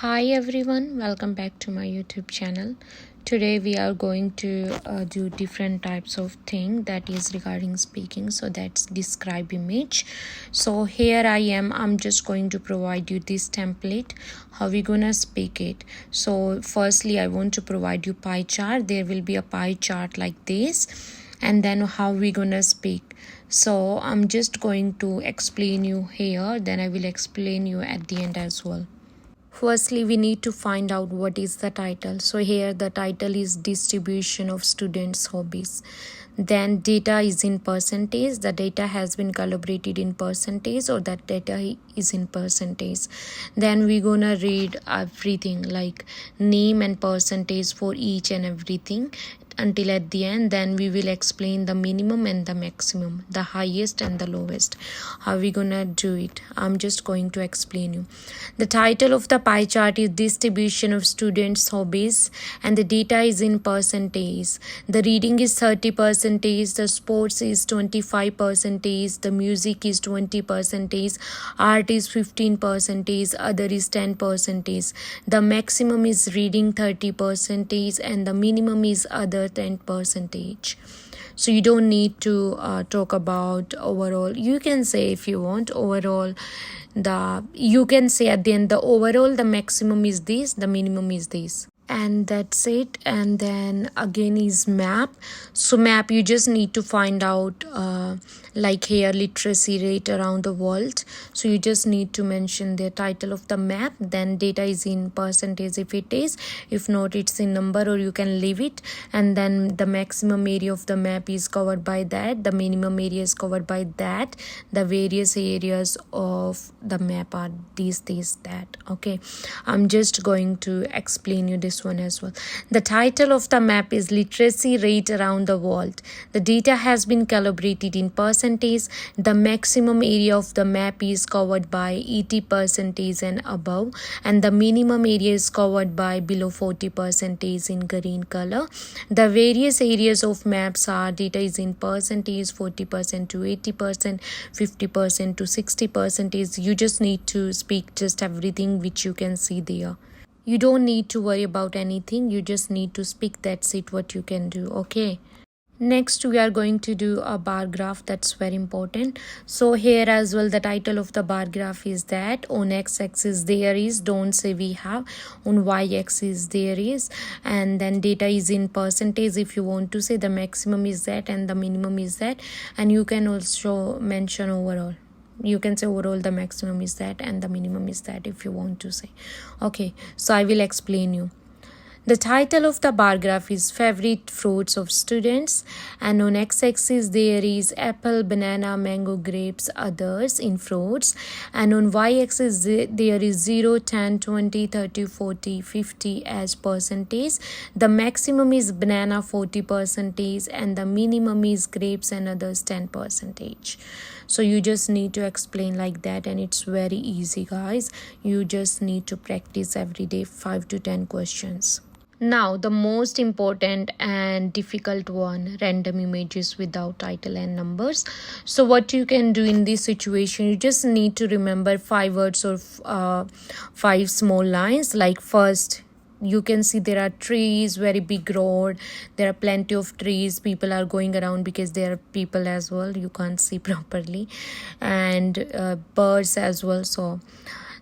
Hi everyone, welcome back to my YouTube channel. Today we are going to do different types of thing that is regarding speaking. So that's describe image. So here I'm just going to provide you this template, how we gonna speak it. So firstly I want to provide you pie chart. There will be a pie chart like this, and then how we gonna speak. So I'm just going to explain you here, then I will explain you at the end as well. Firstly, we need to find out what is the title. So here the title is distribution of students' hobbies. Then data is in percentage. The data has been calibrated in percentage, or that data is in percentage. Then we're gonna read everything like name and percentage for each and everything until at the end. Then we will explain the minimum and the maximum, the highest and the lowest. How we gonna do it? I'm just going to explain you. The title of the pie chart is distribution of students' hobbies, and the data is in percentage. The reading is 30%, the sports is 25%, the music is 20%, art is 15%, other is 10%. The maximum is reading 30%, and the minimum is other 10%. So you don't need to talk about overall. You can say if you want overall, you can say at the end the overall, the maximum is this, the minimum is this, and that's it. And then again is map. So map, you just need to find out like here literacy rate around the world. So you just need to mention the title of the map, then data is in percentage if it is, if not it's in number, or you can leave it. And then the maximum area of the map is covered by that, the minimum area is covered by that, the various areas of the map are these that. Okay, I'm just going to explain you this one as well. The title of the map is literacy rate around the world. The data has been calibrated in percentage. The maximum area of the map is covered by 80% and above, and the minimum area is covered by below 40% in green color. The various areas of maps are data is in percentage, 40% to 80%, 50% to 60%. You just need to speak just everything which you can see there. You don't need to worry about anything, you just need to speak, that's it what you can do. Okay, next we are going to do a bar graph. That's very important. So here as well the title of the bar graph is that on x-axis there is, don't say we have, on y-axis there is, and then data is in percentage. If you want to say the maximum is that and the minimum is that, and you can also mention overall. You can say overall the maximum is that and the minimum is that if you want to say. Okay, so I will explain you. The title of the bar graph is favorite fruits of students, and on x-axis there is apple, banana, mango, grapes, others in fruits, and on y-axis there is 0, 10, 20, 30, 40, 50 as percentage. The maximum is banana 40%, and the minimum is grapes and others 10%. So you just need to explain like that, and it's very easy guys. You just need to practice every day 5 to 10 questions. Now the most important and difficult one, random images without title and numbers. So what you can do in this situation, you just need to remember 5 words or 5 small lines. Like first, you can see there are trees, very big road, there are plenty of trees, people are going around because there are people as well, you can't see properly, and birds as well. So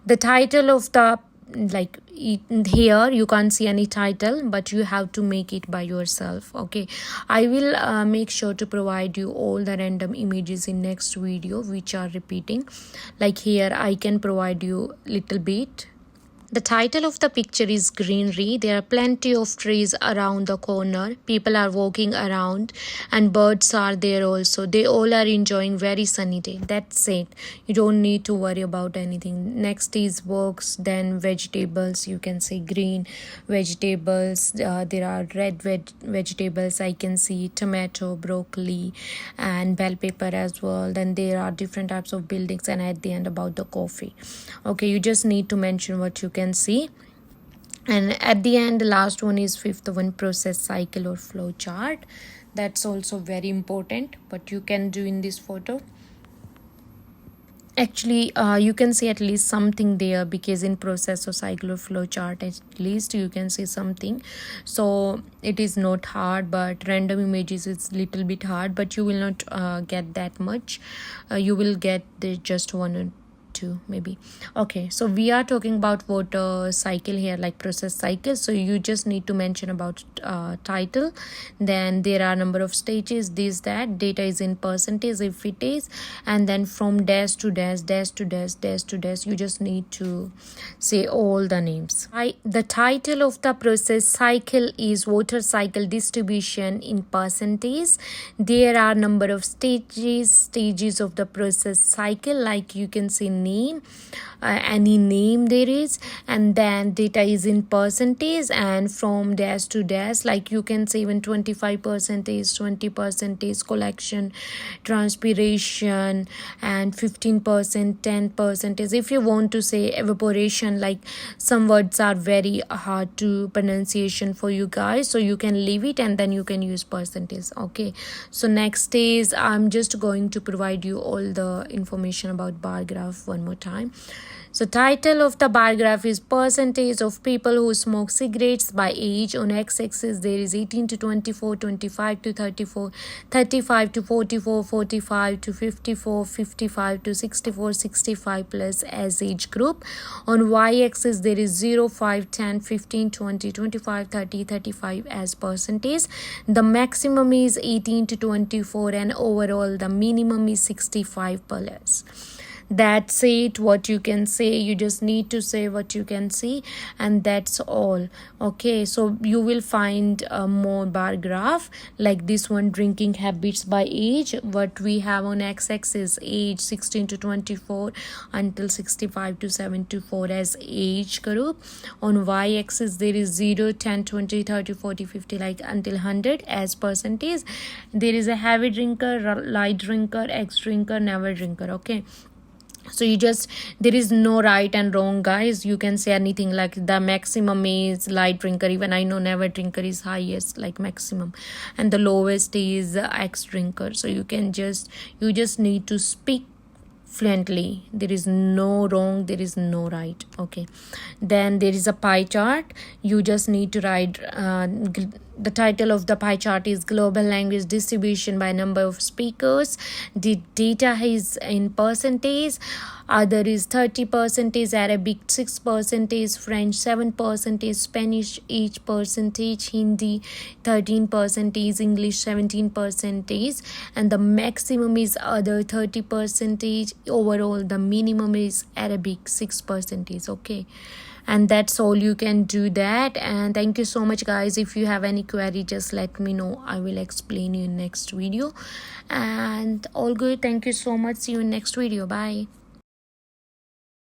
the title of the, like here you can't see any title, but you have to make it by yourself. Okay, I will make sure to provide you all the random images in next video which are repeating. Like here I can provide you little bit. The title of the picture is greenery. There are plenty of trees around the corner. People are walking around and birds are there also. They all are enjoying very sunny day. That's it. You don't need to worry about anything. Next is books, then vegetables. You can say green vegetables. There are red vegetables. I can see tomato, broccoli, and bell pepper as well. Then there are different types of buildings, and at the end about the coffee. Okay, you just need to mention what you can see. And at the end, the last one is fifth one, process cycle or flow chart. That's also very important, but you can do in this photo. Actually, you can see at least something there, because in process or cycle or flow chart, at least you can see something. So it is not hard, but random images is little bit hard, but you will not get that much. You will get the just one or two maybe. Okay, so we are talking about water cycle here, like process cycle. So you just need to mention about title, then there are number of stages, this, that, data is in percentage if it is, and then from dash to dash, dash to dash, dash to dash, you just need to say all the names. The title of the process cycle is water cycle distribution in percentage. There are number of stages of the process cycle, like you can say name, any name there is, and then data is in percentage, and from dash to dash, like you can say even 25%, 20% collection, transpiration, and 15%, 10%. If you want to say evaporation, like some words are very hard to pronunciation for you guys, so you can leave it and then you can use percentage. Okay, so next is I'm just going to provide you all the information about bar graph one more time. So title of the bar graph is percentage of people who smoke cigarettes by age. On x-axis there is 18 to 24, 25 to 34, 35 to 44, 45 to 54, 55 to 64, 65 plus as age group. On y-axis there is 0, 5, 10, 15, 20, 25, 30, 35 as percentage. The maximum is 18 to 24 and overall the minimum is 65 plus. That's it, what you can say. You just need to say what you can see, and that's all. Okay, so you will find more bar graph like this one, drinking habits by age. What we have on x-axis, age 16 to 24 until 65 to 74 as age group. On y-axis there is 0, 10, 20, 30, 40, 50, like until 100 as percentage. There is a heavy drinker, light drinker, ex drinker, never drinker. Okay, so you just, there is no right and wrong, guys. You can say anything, like the maximum is light drinker, even I know never drinker is highest, like maximum, and the lowest is ex drinker. So you just need to speak fluently. There is no wrong, there is no right. Okay, then there is a pie chart. You just need to write the title of the pie chart is global language distribution by number of speakers. The data is in percentage. Other is 30%, Arabic 6%, French 7%, Spanish 8%, Hindi 13%, English 17%, and the maximum is other 30%. Overall the minimum is Arabic 6%. Okay, and that's all. You can do that. And thank you so much, guys. If you have any query, just let me know. I will explain you in next video. And all good. Thank you so much. See you in next video. Bye.